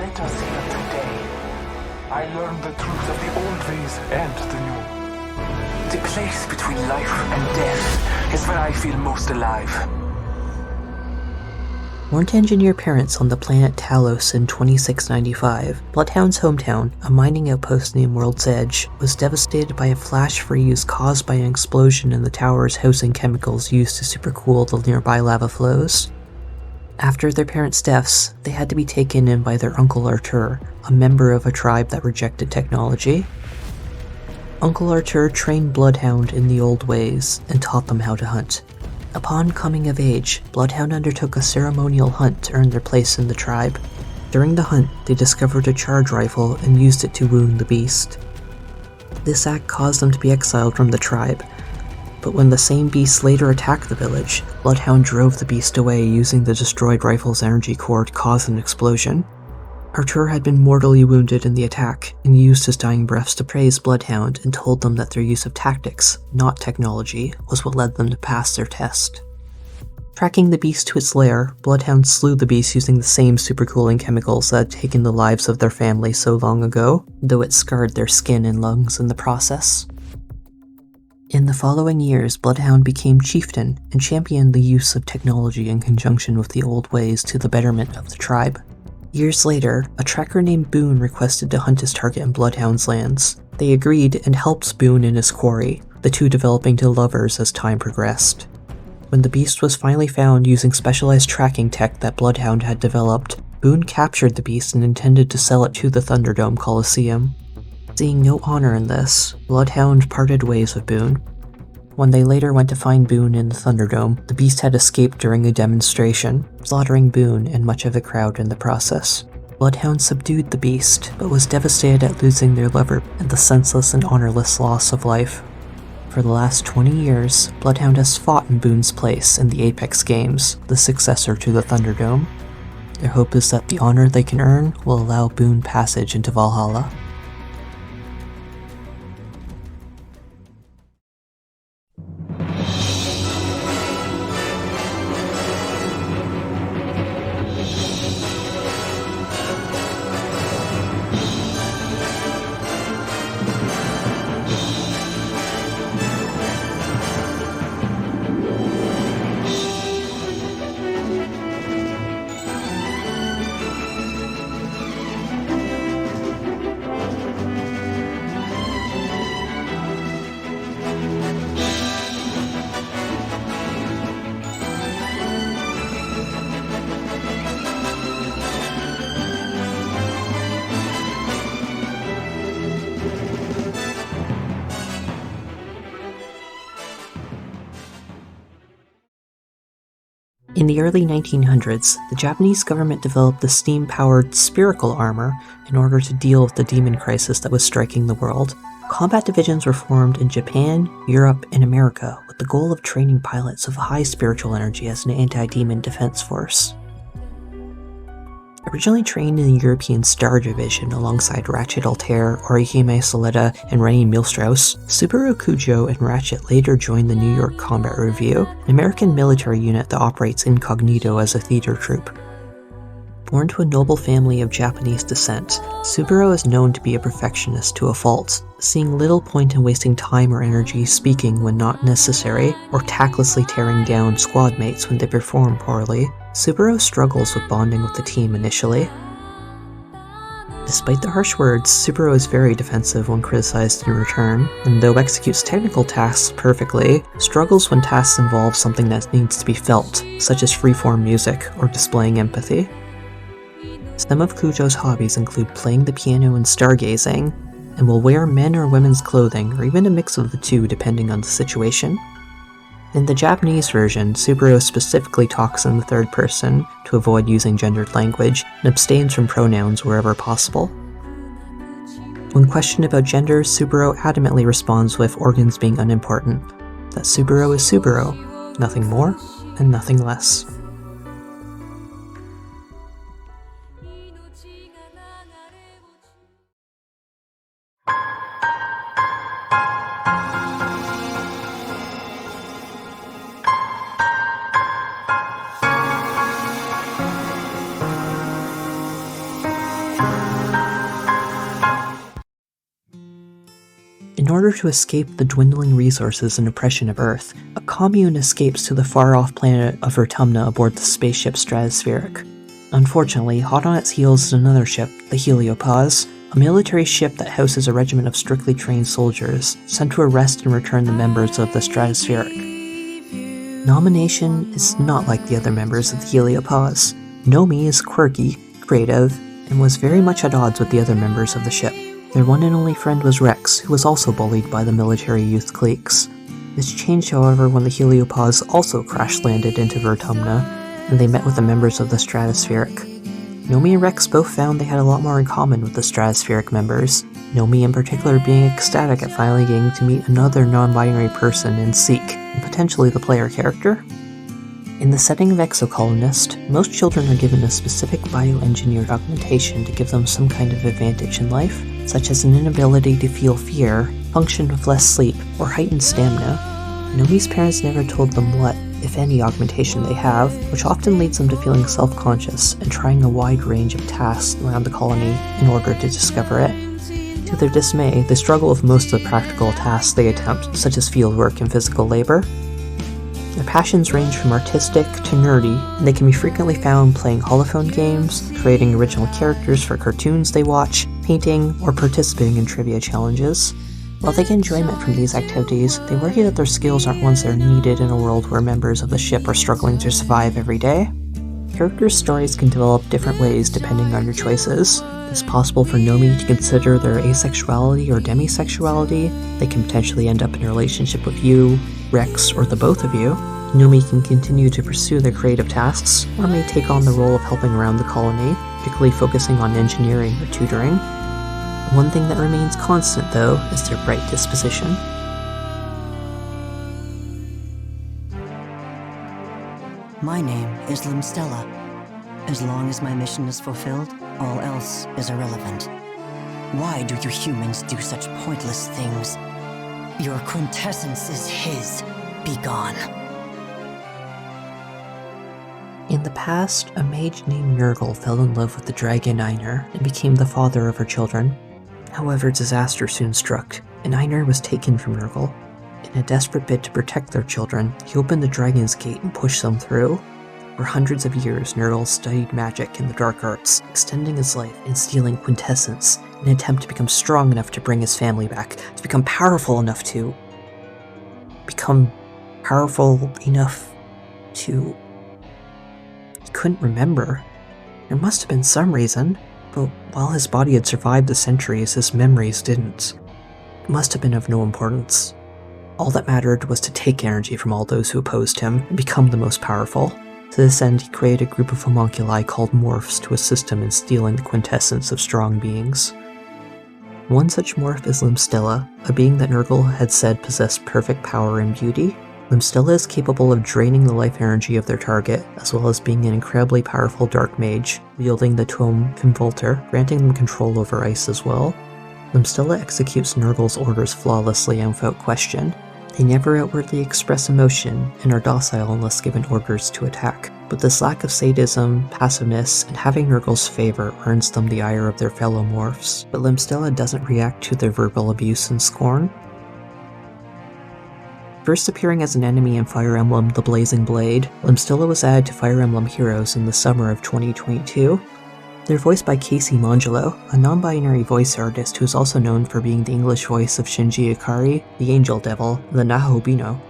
enters here today, I learn the truth of the old ways and the new. The place between life and death is where I feel most alive. Born to engineer parents on the planet Talos in 2695, Bloodhound's hometown, a mining outpost named World's Edge, was devastated by a flash freeze caused by an explosion in the towers housing chemicals used to supercool the nearby lava flows. After their parents' deaths, they had to be taken in by their Uncle Artur, a member of a tribe that rejected technology. Uncle Artur trained Bloodhound in the old ways and taught them how to hunt. Upon coming of age, Bloodhound undertook a ceremonial hunt to earn their place in the tribe. During the hunt, they discovered a charge rifle and used it to wound the beast. This act caused them to be exiled from the tribe, but when the same beast later attacked the village, Bloodhound drove the beast away using the destroyed rifle's energy core to cause an explosion. Artur had been mortally wounded in the attack and used his dying breaths to praise Bloodhound and told them that their use of tactics, not technology, was what led them to pass their test. Tracking the beast to its lair, Bloodhound slew the beast using the same supercooling chemicals that had taken the lives of their family so long ago, though it scarred their skin and lungs in the process. In the following years, Bloodhound became chieftain and championed the use of technology in conjunction with the old ways to the betterment of the tribe. Years later, a tracker named Boone requested to hunt his target in Bloodhound's lands. They agreed and helped Boone in his quarry, the two developing to lovers as time progressed. When the beast was finally found using specialized tracking tech that Bloodhound had developed, Boone captured the beast and intended to sell it to the Thunderdome Coliseum. Seeing no honor in this, Bloodhound parted ways with Boone. When they later went to find Boone in the Thunderdome, the beast had escaped during a demonstration, slaughtering Boone and much of the crowd in the process. Bloodhound subdued the beast, but was devastated at losing their lover and the senseless and honorless loss of life. For the last 20 years, Bloodhound has fought in Boone's place in the Apex Games, the successor to the Thunderdome. Their hope is that the honor they can earn will allow Boone passage into Valhalla. In the early 1900s, the Japanese government developed the steam-powered spherical armor in order to deal with the demon crisis that was striking the world. Combat divisions were formed in Japan, Europe, and America with the goal of training pilots of high spiritual energy as an anti-demon defense force. Originally trained in the European Star Division alongside Ratchet Altair, Orihime Soletta, and Rennie Milstrauss, Subaru Kujo and Ratchet later joined the New York Combat Review, an American military unit that operates incognito as a theater troupe. Born to a noble family of Japanese descent, Subaru is known to be a perfectionist to a fault, seeing little point in wasting time or energy speaking when not necessary, or tactlessly tearing down squad mates when they perform poorly. Subaru struggles with bonding with the team initially. Despite the harsh words, Subaru is very defensive when criticized in return, and though executes technical tasks perfectly, struggles when tasks involve something that needs to be felt, such as freeform music or displaying empathy. Some of Kujo's hobbies include playing the piano and stargazing, and will wear men or women's clothing, or even a mix of the two depending on the situation. In the Japanese version, Subaru specifically talks in the third person to avoid using gendered language, and abstains from pronouns wherever possible. When questioned about gender, Subaru adamantly responds with organs being unimportant, that Subaru is Subaru, nothing more and nothing less. order to escape the dwindling resources and oppression of Earth, a commune escapes to the far-off planet of Vertumna aboard the spaceship Stratospheric. Unfortunately, hot on its heels is another ship, the Heliopause, a military ship that houses a regiment of strictly trained soldiers, sent to arrest and return the members of the Stratospheric. Nomination is not like the other members of the Heliopause. Nomi is quirky, creative, and was very much at odds with the other members of the ship. Their one and only friend was Rex, who was also bullied by the military youth cliques. This changed, however, when the Heliopause also crash-landed into Vertumna, and they met with the members of the Stratospheric. Nomi and Rex both found they had a lot more in common with the Stratospheric members, Nomi in particular being ecstatic at finally getting to meet another non-binary person in Seek, and potentially the player character. In the setting of Exocolonist, most children are given a specific bioengineered augmentation to give them some kind of advantage in life, such as an inability to feel fear, function with less sleep, or heightened stamina. Nomi's parents never told them what, if any, augmentation they have, which often leads them to feeling self-conscious and trying a wide range of tasks around the colony in order to discover it. To their dismay, they struggle with most of the practical tasks they attempt, such as fieldwork and physical labor. Their passions range from artistic to nerdy, and they can be frequently found playing holophone games, creating original characters for cartoons they watch, painting, or participating in trivia challenges. While they get enjoyment from these activities, they worry that their skills aren't ones that are needed in a world where members of the ship are struggling to survive every day. Characters' stories can develop different ways depending on your choices. It's possible for Nomi to consider their asexuality or demisexuality. They can potentially end up in a relationship with you, Rex, or the both of you. Nomi can continue to pursue their creative tasks, or may take on the role of helping around the colony, particularly focusing on engineering or tutoring. One thing that remains constant, though, is their bright disposition. My name is Limstella. As long as my mission is fulfilled, all else is irrelevant. Why do you humans do such pointless things? Your quintessence is his. Be gone. In the past, a mage named Nurgle fell in love with the dragon Einar and became the father of her children. However, disaster soon struck, and Einar was taken from Nurgle. In a desperate bid to protect their children, he opened the Dragon's Gate and pushed them through. For hundreds of years, Nurgle studied magic and the dark arts, extending his life and stealing quintessence in an attempt to become strong enough to bring his family back, to become powerful enough to... He couldn't remember. There must have been some reason, but while his body had survived the centuries, his memories didn't. It must have been of no importance. All that mattered was to take energy from all those who opposed him and become the most powerful. To this end, he created a group of homunculi called Morphs to assist him in stealing the quintessence of strong beings. One such morph is Limstella, a being that Nurgle had said possessed perfect power and beauty. Limstella is capable of draining the life energy of their target, as well as being an incredibly powerful dark mage, wielding the Tome Convolter, granting them control over ice as well. Limstella executes Nurgle's orders flawlessly and without question. They never outwardly express emotion and are docile unless given orders to attack, but this lack of sadism, passiveness, and having Nurgle's favor earns them the ire of their fellow morphs, but Limstella doesn't react to their verbal abuse and scorn. First appearing as an enemy in Fire Emblem The Blazing Blade, Limstella was added to Fire Emblem Heroes in the summer of 2022. They're voiced by Casey Mongelo, a non-binary voice artist who is also known for being the English voice of Shinji Ikari, the Angel Devil, and the Nahobino.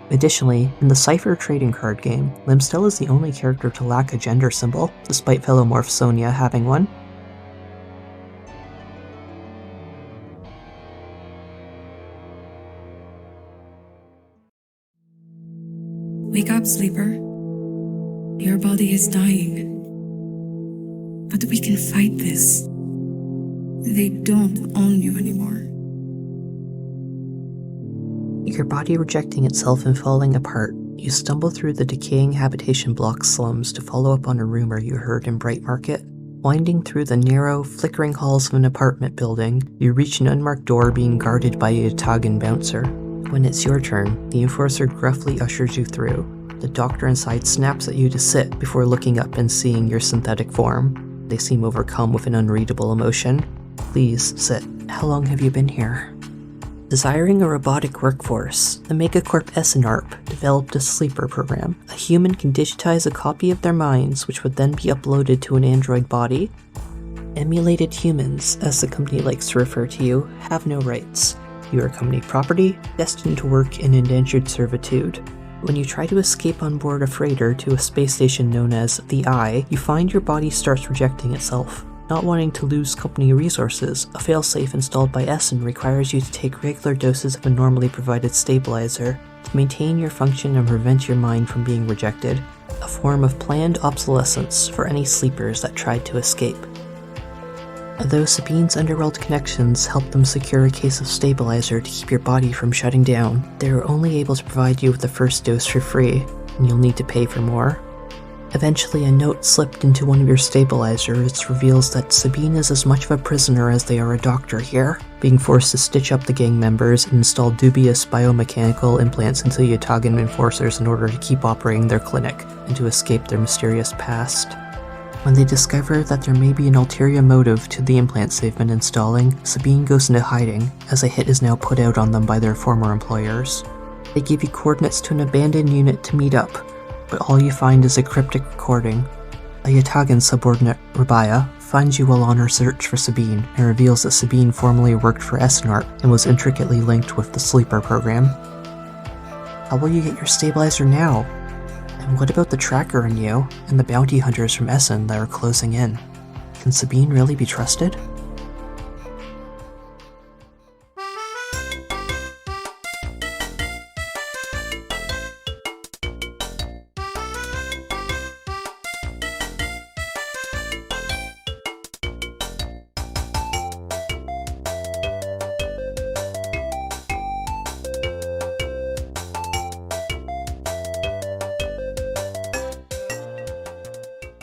Additionally, in the Cypher trading card game, Limstella is the only character to lack a gender symbol, despite fellow morph Sonia having one. Wake up, sleeper. Your body is dying. But we can fight this. They don't own you anymore. Your body rejecting itself and falling apart, you stumble through the decaying habitation block slums to follow up on a rumor you heard in Bright Market. Winding through the narrow, flickering halls of an apartment building, you reach an unmarked door being guarded by a Yatagan bouncer. When it's your turn, the enforcer gruffly ushers you through. The doctor inside snaps at you to sit before looking up and seeing your synthetic form. They seem overcome with an unreadable emotion. Please sit. How long have you been here? Desiring a robotic workforce, the Megacorp Essenarp developed a sleeper program. A human can digitize a copy of their minds, which would then be uploaded to an android body. Emulated humans, as the company likes to refer to you, have no rights. You are company property, destined to work in indentured servitude. When you try to escape on board a freighter to a space station known as the Eye, you find your body starts rejecting itself. Not wanting to lose company resources, a failsafe installed by Essen requires you to take regular doses of a normally provided stabilizer to maintain your function and prevent your mind from being rejected, a form of planned obsolescence for any sleepers that tried to escape. Though Sabine's underworld connections help them secure a case of stabilizer to keep your body from shutting down, they are only able to provide you with the first dose for free, and you'll need to pay for more. Eventually, a note slipped into one of your stabilizers reveals that Sabine is as much of a prisoner as they are a doctor here, being forced to stitch up the gang members and install dubious biomechanical implants into the Yatagan enforcers in order to keep operating their clinic and to escape their mysterious past. When they discover that there may be an ulterior motive to the implants they've been installing, Sabine goes into hiding, as a hit is now put out on them by their former employers. They give you coordinates to an abandoned unit to meet up, but all you find is a cryptic recording. A Yatagan subordinate, Rabaya, finds you while on her search for Sabine, and reveals that Sabine formerly worked for Essenarp and was intricately linked with the Sleeper program. How will you get your stabilizer now? And what about the tracker in you, and the bounty hunters from Essen that are closing in? Can Sabine really be trusted?